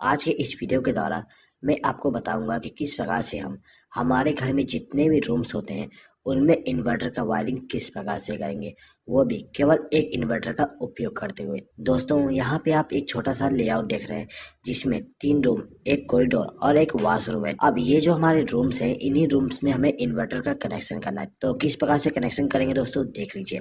आज के इस वीडियो के द्वारा मैं आपको बताऊंगा कि किस प्रकार से हम हमारे घर में जितने भी रूम्स होते हैं उनमें इन्वर्टर का वायरिंग किस प्रकार से करेंगे, वो भी केवल एक इन्वर्टर का उपयोग करते हुए। दोस्तों, यहाँ पे आप एक छोटा सा लेआउट देख रहे हैं जिसमें 3 रूम, एक कॉरिडोर और एक वॉशरूम है। अब ये जो हमारे रूम्स हैं, इन्हीं रूम्स में हमें इन्वर्टर का कनेक्शन करना है। तो किस प्रकार से कनेक्शन करेंगे दोस्तों, देख लीजिए।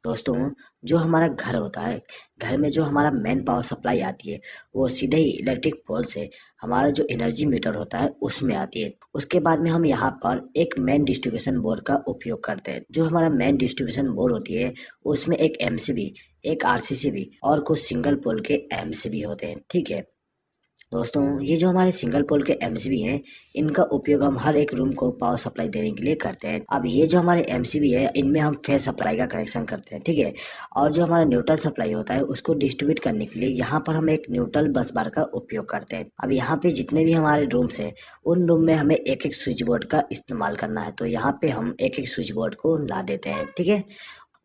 दोस्तों, जो हमारा घर होता है, घर में जो हमारा मेन पावर सप्लाई आती है वो सीधे ही इलेक्ट्रिक पोल से हमारा जो एनर्जी मीटर होता है उसमें आती है। उसके बाद में हम यहाँ पर एक मेन डिस्ट्रीब्यूशन बोर्ड का उपयोग करते हैं। जो हमारा मेन डिस्ट्रीब्यूशन बोर्ड होती है उसमें एक एमसीबी, एक आरसीसीबी और कुछ सिंगल पोल के एमसीबी होते हैं। ठीक है दोस्तों, ये जो हमारे सिंगल पोल के एमसीबी हैं, इनका उपयोग हम हर एक रूम को पावर सप्लाई देने के लिए करते हैं। अब ये जो हमारे एमसीबी है, इनमें हम फेस सप्लाई का कनेक्शन करते हैं। ठीक है, और जो हमारा न्यूट्रल सप्लाई होता है उसको डिस्ट्रीब्यूट करने के लिए यहाँ पर हम एक न्यूट्रल बस बार का उपयोग करते हैं। अब यहाँ पे जितने भी हमारे रूम्स हैं उन रूम में हमें एक एक स्विच बोर्ड का इस्तेमाल करना है। तो यहाँ पे हम एक एक स्विच बोर्ड को ला देते हैं। ठीक है,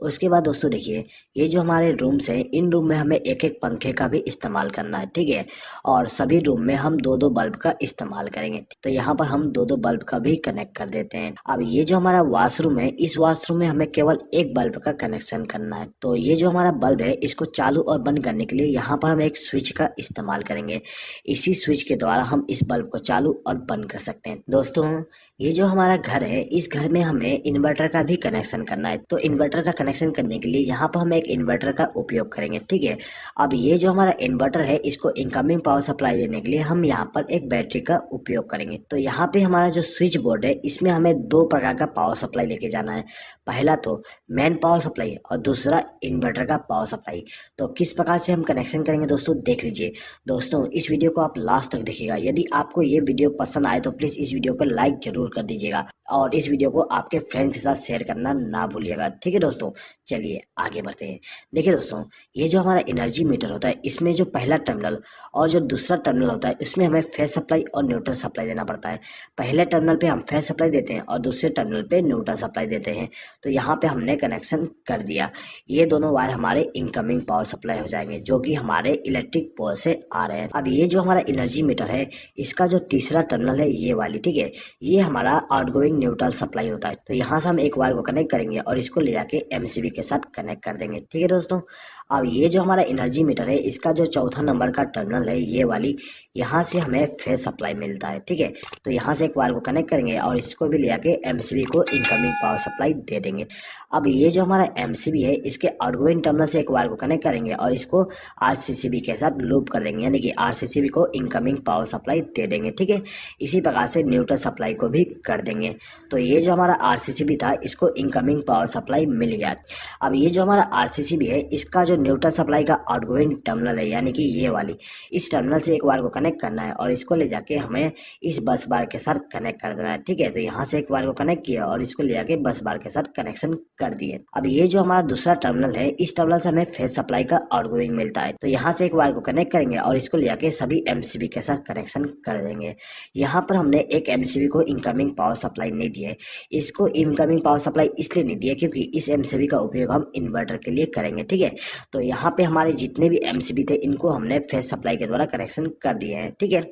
उसके बाद दोस्तों देखिए, ये जो हमारे रूम्स हैं, इन रूम में हमें एक एक पंखे का भी इस्तेमाल करना है। ठीक है, और सभी रूम में हम दो दो बल्ब का इस्तेमाल करेंगे। तो यहाँ पर हम दो दो बल्ब का भी कनेक्ट कर देते हैं। अब ये जो हमारा वॉशरूम है, इस वॉशरूम में हमें केवल एक बल्ब का कनेक्शन करना है। तो ये जो हमारा बल्ब है, इसको चालू और बंद करने के लिए यहाँ पर हम एक स्विच का इस्तेमाल करेंगे। इसी स्विच के द्वारा हम इस बल्ब को चालू और बंद कर सकते हैं। दोस्तों, ये जो हमारा घर है, इस घर में हमें इन्वर्टर का भी कनेक्शन करना है। तो इन्वर्टर का कनेक्शन करने के लिए यहाँ पर हम एक इन्वर्टर का उपयोग करेंगे। ठीक है, अब ये जो हमारा इन्वर्टर है, इसको इनकमिंग पावर सप्लाई देने के लिए हम यहाँ पर एक बैटरी का उपयोग करेंगे। तो यहाँ पे हमारा जो स्विच बोर्ड है, इसमें हमें दो प्रकार का पावर सप्लाई लेके जाना है। पहला तो मेन पावर सप्लाई और दूसरा इन्वर्टर का पावर सप्लाई। तो किस प्रकार से हम कनेक्शन करेंगे दोस्तों, देख लीजिए। दोस्तों, इस वीडियो को आप लास्ट तक देखिएगा। यदि आपको ये वीडियो पसंद आए तो प्लीज इस वीडियो पर लाइक जरूर कर दीजिएगा और इस वीडियो को आपके फ्रेंड्स के साथ शेयर करना ना भूलिएगा। ठीक है दोस्तों, चलिए आगे बढ़ते हैं। देखिए दोस्तों, ये जो हमारा एनर्जी मीटर होता है, इसमें जो पहला टर्मिनल और जो दूसरा टर्मिनल होता है, इसमें हमें फेस सप्लाई और न्यूट्रल सप्लाई देना पड़ता है। पहले टर्मिनल पे हम फेस सप्लाई देते हैं और दूसरे टर्मिनल पे न्यूट्रल सप्लाई देते हैं। तो यहाँ पे हमने कनेक्शन कर दिया। ये दोनों वायर हमारे इनकमिंग पावर सप्लाई हो जाएंगे, जो कि हमारे इलेक्ट्रिक पोल से आ रहे हैं। अब ये जो हमारा एनर्जी मीटर है, इसका जो तीसरा टर्मिनल है, ये वाली, ठीक है, ये हमारा आउटगोइंग न्यूट्रल सप्लाई होता है। तो यहाँ से हम एक वायर को कनेक्ट करेंगे और इसको ले जाके एमसीबी के साथ कनेक्ट कर देंगे। ठीक है दोस्तों, अब ये जो हमारा एनर्जी मीटर है, इसका जो चौथा नंबर का टर्मिनल है, ये वाली, यहाँ से हमें फेस सप्लाई मिलता है। ठीक है, तो यहाँ से एक वायर को कनेक्ट करेंगे और इसको भी ले जाके एमसीबी को इनकमिंग पावर सप्लाई दे देंगे। अब ये जो हमारा एमसीबी है, इसके आउटगोइंग टर्मिनल से एक वायर को कनेक्ट करेंगे और इसको आरसीसीबी के साथ लूप कर देंगे, यानी कि आरसीसीबी को इनकमिंग पावर सप्लाई दे देंगे। ठीक है, इसी प्रकार से न्यूट्रल सप्लाई को भी कर देंगे। तो ये जो हमारा आरसीसीबी था, इसको इनकमिंग पावर सप्लाई मिल गया। अब ये जो हमारा आरसीसीबी है, इसका जो न्यूट्रल सप्लाई का आउटगोइंग टर्मिनल है, यानी कि ये वाली, इस टर्मिनल से एक वायर को कनेक्ट करना है और इसको ले जाके हमें इस बस बार के साथ कनेक्ट कर देना है। ठीक है, तो यहाँ से एक वायर को कनेक्ट किया और इसको ले जाके बस बार के साथ कनेक्शन कर दिए। अब ये जो हमारा दूसरा टर्मिनल है, इस टर्मिनल से हमें फेस सप्लाई का आउटगोइंग मिलता है। तो यहाँ से एक वायर को कनेक्ट करेंगे और इसको ले जाके सभी एमसीबी के साथ कनेक्शन कर देंगे। यहाँ पर हमने एक एमसीबी को इनकमिंग पावर सप्लाई नहीं दिया है। इसको इनकमिंग पावर सप्लाई इसलिए नहीं दिया क्योंकि इस एमसीबी का उपयोग हम इन्वर्टर के लिए करेंगे। ठीक है, तो यहाँ पे हमारे जितने भी एमसीबी थे, इनको हमने फेस सप्लाई के द्वारा कनेक्शन कर दिए हैं। ठीक है,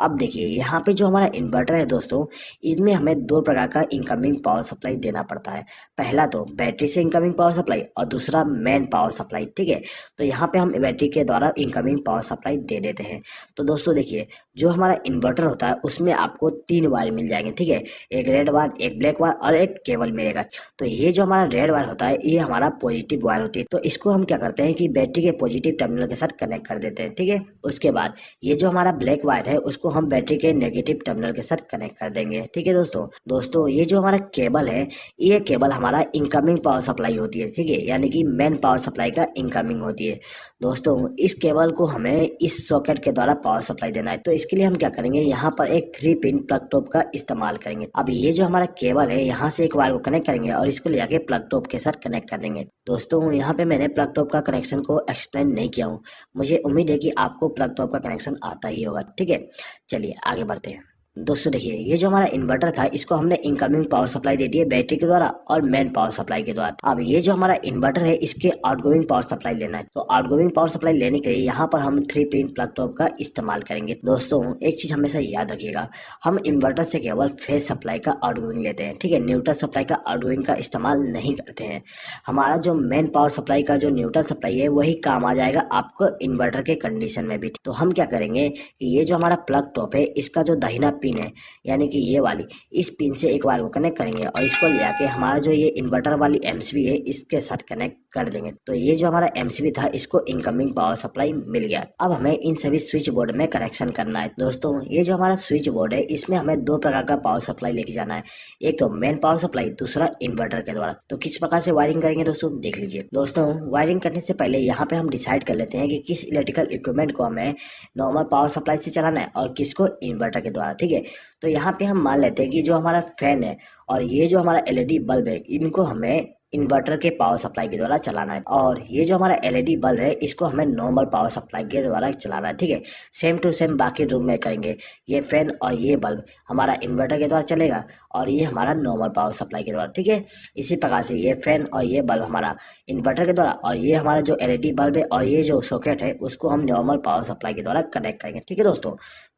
अब देखिए, यहाँ पे जो हमारा इन्वर्टर है दोस्तों, इनमें हमें दो प्रकार का इनकमिंग पावर सप्लाई देना पड़ता है। पहला तो बैटरी से इनकमिंग पावर सप्लाई और दूसरा मेन पावर सप्लाई। ठीक है, तो यहाँ पे हम बैटरी के द्वारा इनकमिंग पावर सप्लाई दे देते हैं। तो दोस्तों देखिए, जो हमारा इन्वर्टर होता है उसमें आपको 3 वायर मिल जाएंगे। ठीक है, एक रेड वायर, एक ब्लैक वायर और एक केबल मिलेगा। तो ये जो हमारा रेड वायर होता है, ये हमारा पॉजिटिव वायर होती है। तो इसको हम क्या करते हैं कि बैटरी के पॉजिटिव टर्मिनल के साथ कनेक्ट कर देते हैं। ठीक है, उसके बाद ये जो हमारा ब्लैक वायर है, उसको हम बैटरी के नेगेटिव टर्मिनल के साथ कनेक्ट कर देंगे। ठीक है दोस्तों, ये जो हमारा केबल है, ये केबल हमारा इनकमिंग पावर सप्लाई होती है। ठीक है, यानी कि मेन पावर सप्लाई का इनकमिंग होती है। दोस्तों, इस केबल को हमें इस सॉकेट के द्वारा पावर सप्लाई देना है। तो इसके लिए हम क्या करेंगे, यहाँ पर एक 3 पिन प्लग टॉप का इस्तेमाल करेंगे। अब ये जो हमारा केबल है, यहाँ से एक वायर को कनेक्ट करेंगे और इसको ले जाके प्लग टॉप के साथ कनेक्ट कर देंगे। दोस्तों, यहाँ पे मैंने प्लग टॉप का कनेक्शन को एक्सप्लेन नहीं किया हूँ। मुझे उम्मीद है कि आपको प्लग टॉप का कनेक्शन आता ही होगा। ठीक है, चलिए आगे बढ़ते हैं। दोस्तों देखिए, ये जो हमारा इन्वर्टर था इसको हमने इनकमिंग पावर सप्लाई दे दी है बैटरी के द्वारा और मेन पावर सप्लाई के द्वारा। अब ये जो हमारा इन्वर्टर है इसके आउटगोइंग पावर सप्लाई लेना है, तो आउटगोइंग पावर सप्लाई लेने के लिए यहाँ पर हम 3 पिन प्लग टॉप का इस्तेमाल करेंगे। दोस्तों एक चीज हमेशा याद रखिएगा, हम इन्वर्टर से केवल फेज सप्लाई का आउटगोइंग लेते हैं, ठीक है, न्यूट्रल सप्लाई का आउटगोइंग का इस्तेमाल नहीं करते हैं। हमारा जो मेन पावर सप्लाई का जो न्यूट्रल सप्लाई है वही काम आ जाएगा आपको इन्वर्टर के कंडीशन में भी। तो हम क्या करेंगे कि ये जो हमारा प्लग टॉप है इसका जो दाहिना पिन है यानी कि ये वाली, इस पिन से एक बार को कनेक्ट करेंगे और इसको ले जाके हमारा जो ये इन्वर्टर वाली एमसीबी है इसके साथ कनेक्ट कर देंगे। तो ये जो हमारा एमसीबी था इसको इनकमिंग पावर सप्लाई मिल गया। अब हमें इन सभी स्विच बोर्ड में कनेक्शन करना है। दोस्तों ये जो हमारा स्विच बोर्ड है इसमें हमें 2 प्रकार का पावर सप्लाई लेके जाना है, एक तो मेन पावर सप्लाई, दूसरा इन्वर्टर के द्वारा। तो किस प्रकार से वायरिंग करेंगे दोस्तों देख लीजिए। दोस्तों वायरिंग करने से पहले यहाँ पे हम डिसाइड कर लेते हैं कि किस इलेक्ट्रिकल इक्विपमेंट को हमें नॉर्मल पावर सप्लाई से चलाना है और किसको इन्वर्टर के द्वारा, ठीक है। तो यहाँ पे हम मान लेते हैं कि जो हमारा फैन है और ये जो हमारा एलईडी बल्ब है इनको हमें इन्वर्टर के पावर सप्लाई के द्वारा चलाना है और ये जो हमारा एलईडी बल्ब है इसको हमें नॉर्मल पावर सप्लाई के द्वारा चलाना है, ठीक है। सेम टू सेम बाकी रूम में करेंगे। ये फैन और ये बल्ब हमारा इन्वर्टर के द्वारा चलेगा और ये हमारा नॉर्मल पावर सप्लाई के द्वारा, ठीक है। इसी प्रकार से ये फैन और ये बल्ब हमारा इन्वर्टर के द्वारा और ये हमारा जो एलईडी बल्ब है और ये जो सॉकेट है उसको हम नॉर्मल पावर सप्लाई के द्वारा कनेक्ट करेंगे, ठीक है दोस्तों।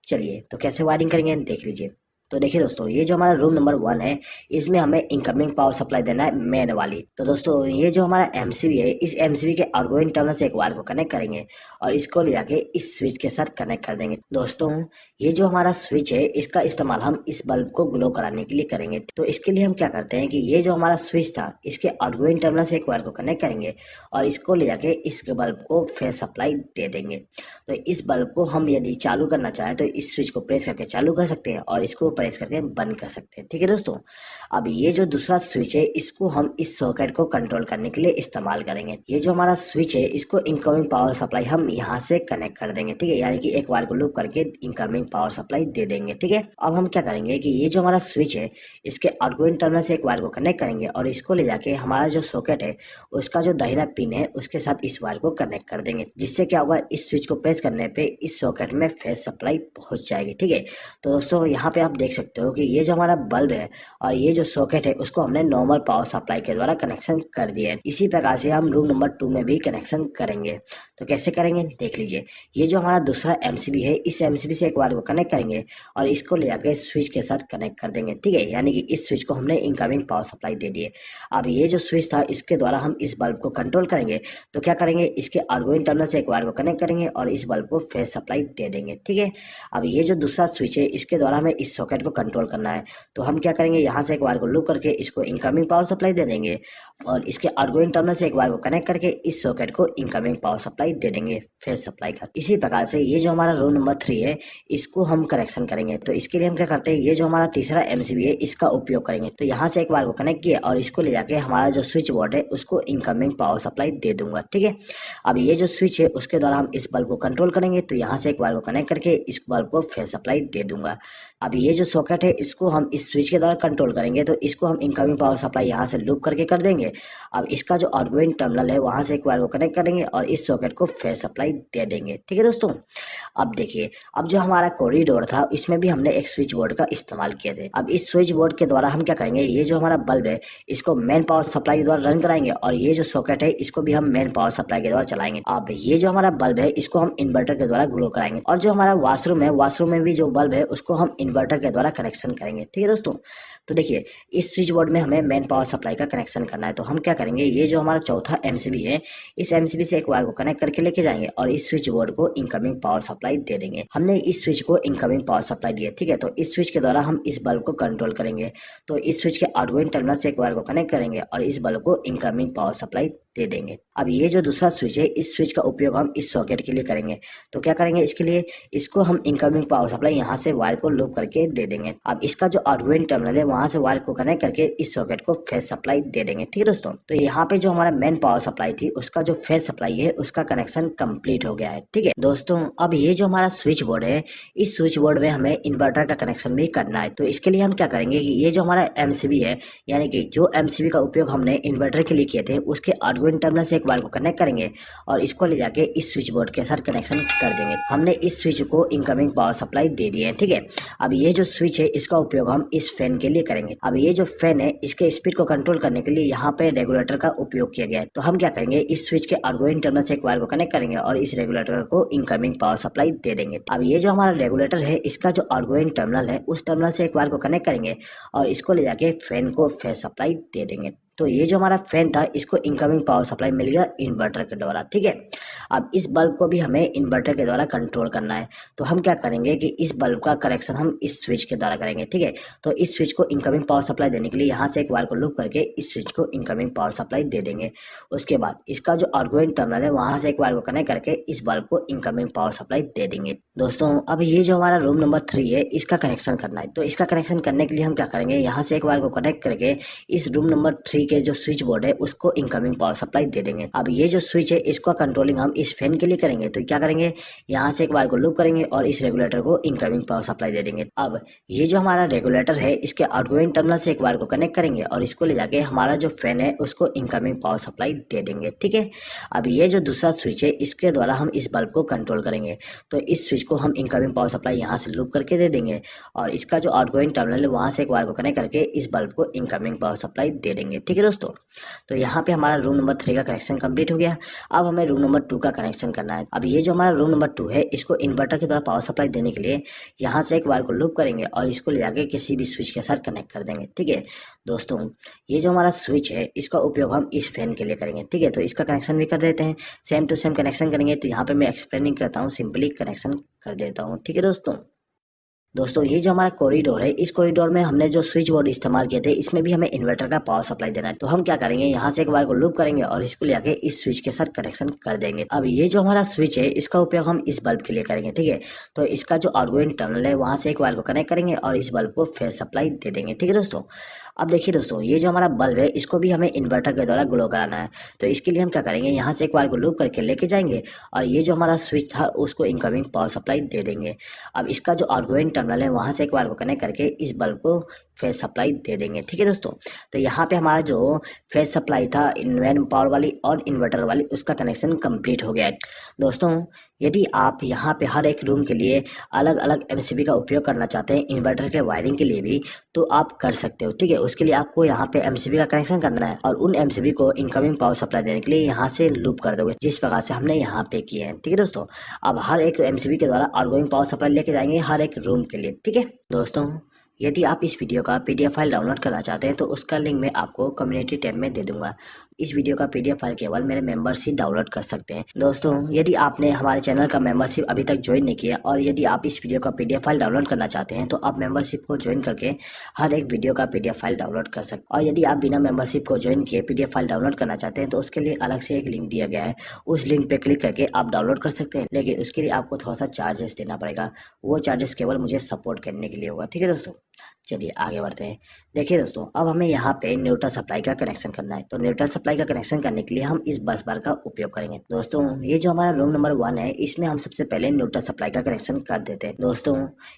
चलिए तो कैसे वायरिंग करेंगे देख लीजिए। तो देखिए दोस्तों ये जो हमारा रूम नंबर 1 है इसमें हमें इनकमिंग पावर सप्लाई देना है मेन वाली। तो दोस्तों ये जो हमारा एमसीबी है इस एमसीबी के आउटगोइंग टर्मिनल से एक वायर को कनेक्ट करेंगे और इसको ले जाके इस स्विच के साथ कनेक्ट कर देंगे। दोस्तों ये जो हमारा स्विच है इसका इस्तेमाल हम इस बल्ब को ग्लो कराने के लिए करेंगे। तो इसके लिए हम क्या करते हैं कि ये जो हमारा स्विच था इसके आउटगोइंग टर्मिनल से एक वायर को कनेक्ट करेंगे और इसको ले जाके इस बल्ब को फेज सप्लाई दे देंगे। तो इस बल्ब को हम यदि चालू करना चाहें तो इस स्विच को प्रेस करके चालू कर सकते हैं और इसको प्रेस करके बंद कर सकते हैं, ठीक है दोस्तों। अब ये जो दूसरा स्विच है इसको हम इस सॉकेट को कंट्रोल करने के लिए इस्तेमाल करेंगे। ये जो हमारा स्विच है इसको इनकमिंग पावर सप्लाई हम यहाँ से कनेक्ट कर देंगे, ठीक है, यानी कि एक वायर को लूप करके इनकमिंग पावर सप्लाई दे देंगे, ठीक है। अब हम क्या करेंगे कि ये जो हमारा स्विच है इसके आउटगोइंग टर्मिनल से एक वायर को कनेक्ट करेंगे और इसको ले जाके हमारा जो सॉकेट है उसका जो दाहिना पिन है उसके साथ इस वायर को कनेक्ट कर देंगे, जिससे क्या होगा इस स्विच को प्रेस करने पे इस सॉकेट में फेज सप्लाई पहुंच जाएगी, ठीक है। तो दोस्तों यहाँ पे आप देख सकते हो कि ये जो हमारा बल्ब है और ये जो सॉकेट है उसको हमने नॉर्मल पावर सप्लाई के द्वारा कनेक्शन कर दिया है। इसी प्रकार से हम रूम नंबर 2 में भी कनेक्शन करेंगे। तो कैसे करेंगे देख लीजिए। ये जो हमारा दूसरा एमसीबी है इस एमसीबी से एक वायर को कनेक्ट करेंगे और इसको ले जाकर स्विच के साथ कनेक्ट कर देंगे, ठीक है, यानी कि इस स्विच को हमने इनकमिंग पावर सप्लाई दे दी है। अब ये जो स्विच था इसके द्वारा हम इस बल्ब को कंट्रोल करेंगे। तो क्या करेंगे इसके आउटगोइंग टर्मिनल से एक वायर को कनेक्ट करेंगे और इस बल्ब को फेज सप्लाई दे देंगे, ठीक है। अब ये जो दूसरा स्विच है इसके द्वारा हमें इस सॉकेट को कंट्रोल करना है। तो हम क्या करेंगे यहाँ से एक वायर को लूप करके इसको इनकमिंग पावर सप्लाई दे देंगे और इसके आउटगोइंग टर्मिनल से एक वायर को कनेक्ट करके इस सॉकेट को इनकमिंग पावर सप्लाई दे देंगे फेज सप्लाई का। इसी प्रकार से ये जो हमारा रो नंबर 3 है इसको हम कनेक्शन करेंगे। तो इसके लिए हम क्या करते हैं, ये जो हमारा तीसरा एमसीबी है इसका उपयोग करेंगे। तो यहाँ से एक वायर को कनेक्ट किया और इसको ले जाके हमारा जो स्विच बोर्ड है उसको इनकमिंग पावर सप्लाई दे दूंगा, ठीक है। अब ये जो स्विच है उसके द्वारा हम इस बल्ब को कंट्रोल करेंगे। तो यहाँ से एक वायर को कनेक्ट करके इस बल्ब को फेज सप्लाई दे दूंगा। अब ये जो सॉकेट है इसको हम इस स्विच के द्वारा कंट्रोल करेंगे। तो इसको हम इनकमिंग पावर सप्लाई यहाँ से लूप करके कर देंगे। अब इसका जो आउटगोइंग टर्मिनल है वहां से एक वायर को कनेक्ट करेंगे और इस सॉकेट को फेज सप्लाई दे देंगे, ठीक है दोस्तों। अब देखिए, अब जो हमारा कॉरिडोर था इसमें भी हमने एक स्विच बोर्ड का इस्तेमाल किए थे। अब इस स्विच बोर्ड के द्वारा हम क्या करेंगे, ये जो हमारा बल्ब है इसको मेन पावर सप्लाई के द्वारा रन कराएंगे और ये जो सॉकेट है इसको भी हम मेन पावर सप्लाई के द्वारा चलाएंगे। अब ये जो हमारा बल्ब है इसको हम इन्वर्टर के द्वारा ग्लो कराएंगे और जो हमारा वॉशरूम है वॉशरूम में भी जो बल्ब है उसको हम इन्वर्टर के द्वारा कनेक्शन करेंगे, ठीक है दोस्तों। तो देखिए इस स्विच बोर्ड में हमें मेन पावर सप्लाई का कनेक्शन करना है। तो हम क्या करेंगे, ये जो हमारा चौथा एमसीबी है इस एमसीबी से एक वायर को कनेक्ट करके लेके जाएंगे और इस स्विच बोर्ड को इनकमिंग पावर सप्लाई दे देंगे। हमने इस स्विच को इनकमिंग पावर सप्लाई दी है, ठीक है। तो इस स्विच के द्वारा हम इस बल्ब को कंट्रोल करेंगे। तो इस स्विच के आउटगोइंग टर्मिनल से एक वायर को कनेक्ट करेंगे और इस बल्ब को इनकमिंग पावर सप्लाई दे देंगे। अब ये जो दूसरा स्विच है इस स्विच का उपयोग हम इस सॉकेट के लिए करेंगे। तो क्या करेंगे, इसके लिए इसको हम इनकमिंग पावर सप्लाई यहाँ से वायर को लूप करके दे देंगे। अब इसका जो आउटगोइंग टर्मिनल है वहां से वायर को कनेक्ट करके इस सॉकेट को फेज सप्लाई दे देंगे, ठीक है दोस्तों। तो यहाँ पे जो हमारा मेन पावर सप्लाई थी उसका जो फेज सप्लाई है उसका कनेक्शन कंप्लीट हो गया है, ठीक है दोस्तों। अब ये जो हमारा स्विच बोर्ड है इस स्विच बोर्ड में हमें इन्वर्टर का कनेक्शन भी करना है। तो इसके लिए हम क्या करेंगे कि ये जो हमारा एमसीबी है यानी कि जो एमसीबी का उपयोग हमने इन्वर्टर के लिए किए थे उसके आउटगोइंग टर्मिनल से एक वायर को कनेक्ट करेंगे और इसको ले जाके इस स्विच बोर्ड के साथ कनेक्शन कर देंगे। हमने इस स्विच को इनकमिंग पावर सप्लाई दे दी है, ठीक है। अब ये जो स्विच है इसका उपयोग हम इस फैन के लिए करेंगे। अब ये जो फैन है इसके स्पीड को कंट्रोल करने के लिए यहाँ पे रेगुलेटर का उपयोग किया गया है। तो हम क्या करेंगे, इस स्विच के आउटगोइंग टर्मिनल से एक वायर को कनेक्ट करेंगे और इस रेगुलेटर को इनकमिंग पावर सप्लाई दे देंगे। अब ये जो हमारा रेगुलेटर है इसका जो आउटगोइंग टर्मिनल है उस टर्मिनल से एक वायर को कनेक्ट करेंगे और इसको ले जाके फैन को फेस सप्लाई दे देंगे। तो ये जो हमारा फैन था इसको इनकमिंग पावर सप्लाई मिल गया इन्वर्टर के द्वारा, ठीक है। अब इस बल्ब को भी हमें इन्वर्टर के द्वारा कंट्रोल करना है। तो हम क्या करेंगे कि इस बल्ब का कनेक्शन हम इस स्विच के द्वारा करेंगे, ठीक है। तो इस स्विच को इनकमिंग पावर सप्लाई देने के लिए यहाँ से एक वायर को लूप करके इस स्विच को इनकमिंग पावर सप्लाई दे देंगे। उसके बाद इसका जो आउटगोइंग टर्मिनल है वहाँ से एक वायर को कनेक्ट करके इस बल्ब को इनकमिंग पावर सप्लाई दे देंगे। दोस्तों अब ये जो हमारा रूम नंबर 3 है इसका कनेक्शन करना है। तो इसका कनेक्शन करने के लिए हम क्या करेंगे, यहाँ से एक वायर को कनेक्ट करके इस रूम नंबर 3 के जो स्विच बोर्ड है उसको इनकमिंग पावर सप्लाई दे देंगे। अब ये जो स्विच है इसका कंट्रोलिंग हम इस फैन के लिए करेंगे। तो क्या करेंगे, यहाँ से एक वायर को लूप करेंगे और इस रेगुलेटर को इनकमिंग पावर सप्लाई दे देंगे। अब ये जो हमारा रेगुलेटर है इसके आउटगोइंग टर्मिनल से एक वायर को कनेक्ट करेंगे और इसको ले जाके हमारा जो फैन है उसको इनकमिंग पावर सप्लाई दे देंगे, ठीक है। अब ये जो दूसरा स्विच है इसके द्वारा हम इस बल्ब को कंट्रोल करेंगे। तो इस स्विच को हम इनकमिंग पावर सप्लाई यहाँ से लूप करके दे देंगे और इसका जो आउटगोइंग टर्मिनल है वहाँ से एक वायर को कनेक्ट करके इस बल्ब को इनकमिंग पावर सप्लाई दे देंगे, ठीक है दोस्तों। तो यहाँ पे हमारा रूम नंबर 3 का कनेक्शन कंप्लीट हो गया। अब हमें रूम नंबर 2 का कनेक्शन करना है। अब ये जो हमारा रूम नंबर 2 है इसको इन्वर्टर के द्वारा पावर सप्लाई देने के लिए यहाँ से एक वायर को लूप करेंगे और इसको ले जाके किसी भी स्विच के साथ कनेक्ट कर देंगे, ठीक है दोस्तों। ये जो हमारा स्विच है इसका उपयोग हम इस फैन के लिए करेंगे, ठीक है। तो इसका कनेक्शन भी कर देते हैं, सेम टू सेम कनेक्शन करेंगे। तो यहाँ पे मैं एक्सप्लेनिंग करता हूँ, सिंपली कनेक्शन कर देता हूँ, ठीक है दोस्तों ये जो हमारा कॉरिडोर है इस कॉरिडोर में हमने जो स्विच बोर्ड इस्तेमाल किए थे इसमें भी हमें इन्वर्टर का पावर सप्लाई देना है। तो हम क्या करेंगे, यहाँ से एक वायर को लूप करेंगे और इसको लेके इस स्विच के साथ कनेक्शन कर देंगे। अब ये जो हमारा स्विच है इसका उपयोग हम इस बल्ब के लिए करेंगे, ठीक है। तो इसका जो आउटगोइंग टर्मिनल है वहाँ से एक वायर को कनेक्ट करेंगे और इस बल्ब को फेस सप्लाई दे देंगे, ठीक है दोस्तों। अब देखिए दोस्तों ये जो हमारा बल्ब है इसको भी हमें इन्वर्टर के द्वारा ग्लो कराना है। तो इसके लिए हम क्या करेंगे, यहाँ से एक वायर को लूप करके लेके जाएंगे और ये जो हमारा स्विच था उसको इनकमिंग पावर सप्लाई दे देंगे। अब इसका जो आउटगोइंग टर्मिनल है वहाँ से एक वायर को कनेक्ट करके इस बल्ब को फेस सप्लाई दे देंगे, ठीक है दोस्तों। तो यहाँ पे हमारा जो फेस सप्लाई था इनवेन पावर वाली और इन्वर्टर वाली उसका कनेक्शन कंप्लीट हो गया है। दोस्तों यदि आप यहाँ पे हर एक रूम के लिए अलग अलग एमसीबी का उपयोग करना चाहते हैं इन्वर्टर के वायरिंग के लिए भी तो आप कर सकते हो, ठीक है। उसके लिए आपको यहाँ पे एमसीबी का कनेक्शन करना है और उन एमसीबी को इनकमिंग पावर सप्लाई देने के लिए यहाँ से लूप कर दोगे जिस प्रकार से हमने यहाँ पे किए हैं, ठीक है दोस्तों। अब हर एक एमसीबी के द्वारा आउटगोइंग पावर सप्लाई लेके जाएंगे हर एक रूम के लिए, ठीक है दोस्तों। यदि आप इस वीडियो का पीडीएफ फाइल डाउनलोड करना चाहते हैं तो उसका लिंक मैं आपको कम्युनिटी टैब में दे दूंगा। इस वीडियो का पीडीएफ फाइल केवल मेरे मेंबर्स ही डाउनलोड कर सकते हैं। दोस्तों यदि आपने हमारे चैनल का मेंबरशिप अभी तक ज्वाइन नहीं किया और यदि आप इस वीडियो का पीडीएफ फाइल डाउनलोड करना चाहते हैं तो आप मेंबरशिप को ज्वाइन करके हर एक वीडियो का पीडीएफ फाइल डाउनलोड कर सकते हैं। और यदि आप बिना मेंबरशिप को ज्वाइन किए पीडीएफ फाइल डाउनलोड करना चाहते हैं तो उसके लिए अलग से एक लिंक दिया गया है, उस लिंक पे क्लिक करके आप डाउनलोड कर सकते हैं। लेकिन उसके लिए आपको थोड़ा सा चार्जेस देना पड़ेगा, वो चार्जेस केवल मुझे सपोर्ट करने के लिए होगा, ठीक है दोस्तों। चलिए आगे बढ़ते हैं। देखिए दोस्तों अब हमें यहाँ पे न्यूट्रल सप्लाई का कनेक्शन करना है। तो न्यूट्रल सप्लाई का कनेक्शन करने के लिए हम इस बस बार का उपयोग करेंगे। दोस्तों ये जो हमारा रूम नंबर 1 है इसमें हम सबसे पहले न्यूट्रल सप्लाई का कनेक्शन कर देते हैं। दोस्तों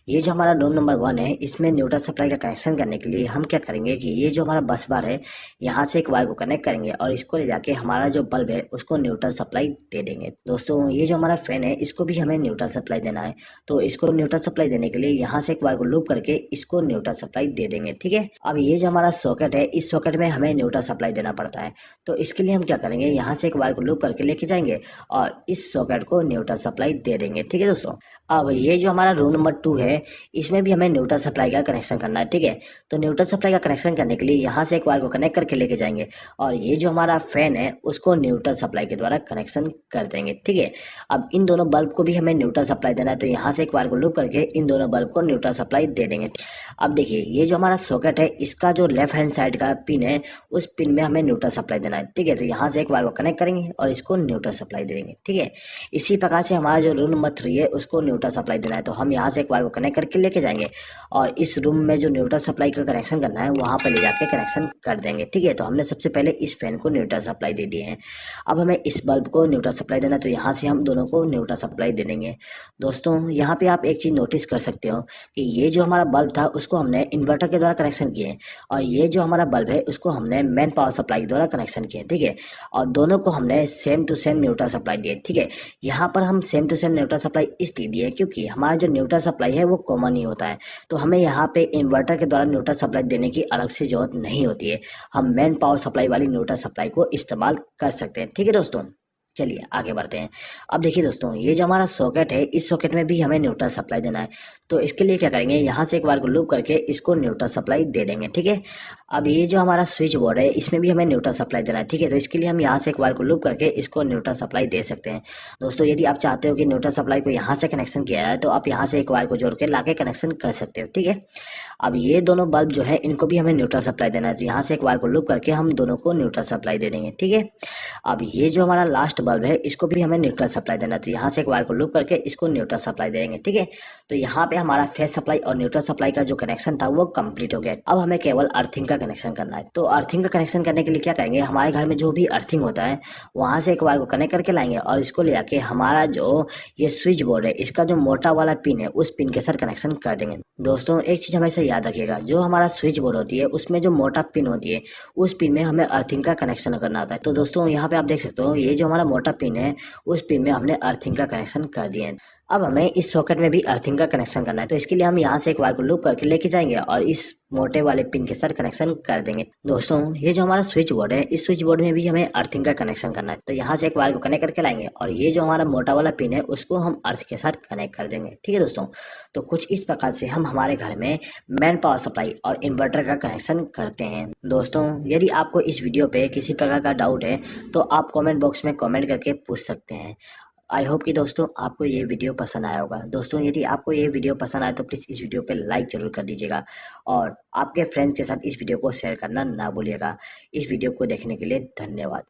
ये जो हमारा रूम नंबर 1 है इसमें न्यूट्रल सप्लाई का कनेक्शन करने के लिए हम क्या करेंगे कि ये जो हमारा बस बार है यहाँ से एक वायर को कनेक्ट करेंगे और इसको ले जाके हमारा जो बल्ब है उसको न्यूट्रल सप्लाई दे देंगे। दोस्तों ये जो हमारा फैन है इसको भी हमें न्यूट्रल सप्लाई देना है। तो इसको न्यूट्रल सप्लाई देने के लिए यहाँ से एक वायर को लूप करके इसको न्यूट्रल सप्लाई दे देंगे, ठीक है। अब ये जो हमारा सॉकेट है इस सॉकेट में हमें न्यूट्रल सप्लाई देना पड़ता है। तो इसके लिए हम क्या करेंगे, यहाँ से एक वायर को लूप करके लेके जाएंगे और इस सॉकेट को न्यूट्रल सप्लाई दे देंगे, ठीक है दोस्तों। अब ये जो हमारा रूम नंबर 2 है इसमें भी हमें न्यूट्रल सप्लाई का कनेक्शन करना है, ठीक है। तो न्यूट्रल सप्लाई का कनेक्शन करने के लिए यहाँ से एक वायर को कनेक्ट करके लेके जाएंगे और ये जो हमारा फैन है उसको न्यूट्रल सप्लाई के द्वारा कनेक्शन कर देंगे, ठीक है। अब इन दोनों बल्ब को भी हमें न्यूट्रल सप्लाई देना है। तो यहाँ से एक वायर को लूप करके इन दोनों बल्ब को न्यूट्रल सप्लाई दे देंगे। अब देखिए ये जो हमारा सॉकेट है इसका जो लेफ्ट हैंड साइड का पिन है उस पिन में हमें न्यूट्रल सप्लाई देना है, ठीक है। तो यहाँ से एक वायर को कनेक्ट करेंगे और इसको न्यूट्रल सप्लाई दे देंगे, ठीक है। इसी प्रकार से हमारा जो रूम नंबर 3 है उसको न्यूट्रल न्यूट्रल सप्लाई देना है। तो हम यहाँ से एक वायर को कनेक्ट करके लेके जाएंगे और इस रूम में जो न्यूट्रल सप्लाई का कनेक्शन करना है वहाँ पर ले जाके कनेक्शन कर देंगे। ठीक है, तो हमने सबसे पहले इस फैन को न्यूट्रल सप्लाई दे दिए हैं। अब हमें इस बल्ब को न्यूट्रल सप्लाई देना है, तो यहाँ से हम दोनों को न्यूट्रल सप्लाई दे देंगे। दोस्तों यहाँ पे आप एक चीज़ नोटिस कर सकते हो कि ये जो हमारा बल्ब था उसको हमने इन्वर्टर के द्वारा कनेक्शन किए और ये जो हमारा बल्ब है उसको हमने मेन पावर सप्लाई के द्वारा कनेक्शन किए। ठीक है, और दोनों को हमने same to same neutral supply दिए। ठीक है, यहाँ पर हम same to same neutral supply इसलिए दिए क्योंकि हमारा जो न्यूट्रल सप्लाई है वो कॉमन ही होता है, तो हमें यहाँ पे इन्वर्टर के द्वारा न्यूट्रल सप्लाई देने की अलग से जरूरत नहीं होती है। हम मेन पावर सप्लाई वाली न्यूट्रल सप्लाई को इस्तेमाल कर सकते हैं। ठीक है दोस्तों, चलिए आगे बढ़ते हैं। अब देखिए दोस्तों, ये जो हमारा सॉकेट है इस सॉकेट में भी हमें न्यूट्रल सप्लाई देना है, तो इसके लिए क्या करेंगे, यहाँ से एक बार को लूप करके इसको न्यूट्रल सप्लाई दे देंगे। ठीक है, अब ये जो हमारा स्विच बोर्ड है इसमें भी हमें न्यूट्रल सप्लाई देना है। ठीक है, तो इसके लिए हम यहाँ से एक बार को लूप करके इसको न्यूट्रल सप्लाई दे सकते हैं। दोस्तों यदि आप चाहते हो कि न्यूट्रल सप्लाई को यहाँ से कनेक्शन किया है तो आप यहाँ से एक वायर को जोड़ के ला के कनेक्शन कर सकते हो। ठीक है, अब ये दोनों बल्ब जो है इनको भी हमें न्यूट्रल सप्लाई देना है, तो यहाँ से एक वायर को लूप करके हम दोनों को न्यूट्रल सप्लाई दे देंगे। ठीक है, अब ये जो हमारा लास्ट बल्ब है इसको भी हमें न्यूट्रल सप्लाई देना है, तो यहाँ से एक वायर को लूप करके इसको न्यूट्रल सप्लाई देंगे। ठीक है, तो यहाँ पे हमारा फेस सप्लाई और न्यूट्रल सप्लाई का जो कनेक्शन था वो कंप्लीट हो गया। अब हमें केवल अर्थिंग का कनेक्शन करना है, तो अर्थिंग का कनेक्शन करने के लिए क्या करेंगे, हमारे घर में जो भी अर्थिंग होता है वहाँ से एक वायर को कनेक्ट करके लाएंगे और इसको ले जाके हमारा जो ये स्विच बोर्ड है इसका जो मोटा वाला पिन है उस पिन के साथ कनेक्शन कर देंगे। दोस्तों एक चीज़ हमेशा याद रखिएगा, जो हमारा स्विच बोर्ड होती है उसमें जो मोटा पिन होती है उस पिन में हमें अर्थिंग का कनेक्शन करना होता है। तो दोस्तों यहाँ पे आप देख सकते हो ये जो हमारा मोटा पिन है उस पिन में हमने अर्थिंग का कनेक्शन कर दिया है। अब हमें इस सॉकेट में भी अर्थिंग का कनेक्शन करना है, तो इसके लिए हम यहाँ से एक वायर को लूप करके लेके जाएंगे और इस मोटे वाले पिन के साथ कनेक्शन कर देंगे। दोस्तों ये जो हमारा स्विच बोर्ड है इस स्विच बोर्ड में भी हमें अर्थिंग का कनेक्शन करना है, तो यहाँ से एक वायर को कनेक्ट करके लाएंगे और ये जो हमारा मोटा वाला पिन है उसको हम अर्थ के साथ कनेक्ट कर देंगे। ठीक है दोस्तों, तो कुछ इस प्रकार से हम हमारे घर में मेन पावर सप्लाई और इन्वर्टर का कनेक्शन करते हैं। दोस्तों यदि आपको इस वीडियो पे किसी प्रकार का डाउट है तो आप कमेंट बॉक्स में कमेंट करके पूछ सकते हैं। आई होप कि दोस्तों आपको ये वीडियो पसंद आया होगा। दोस्तों यदि आपको ये वीडियो पसंद आए तो प्लीज़ इस वीडियो पे लाइक ज़रूर कर दीजिएगा और आपके फ्रेंड्स के साथ इस वीडियो को शेयर करना ना भूलिएगा। इस वीडियो को देखने के लिए धन्यवाद।